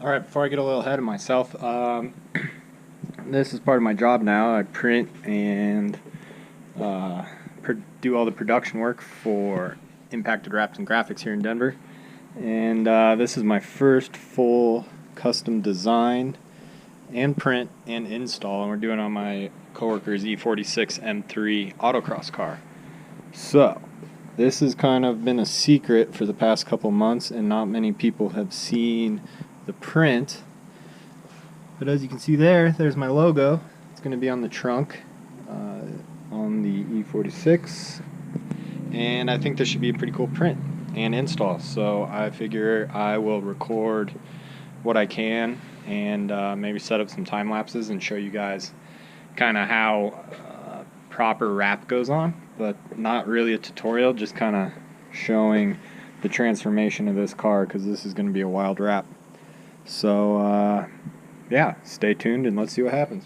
Alright, before I get a little ahead of myself, this is part of my job now. I print and do all the production work for Impacted Wraps and Graphics here in Denver. And this is my first full custom design and print and install, and we're doing it on my coworker's E46 M3 autocross car. So this has kind of been a secret for the past couple months, and not many people have seen the print. But as you can see there's my logo. It's going to be on the trunk on the E46, and I think this should be a pretty cool print and install. So I figure I will record what I can and maybe set up some time lapses and show you guys kind of how proper wrap goes on, but not really a tutorial, just kind of showing the transformation of this car, because this is going to be a wild wrap. So yeah, stay tuned and let's see what happens.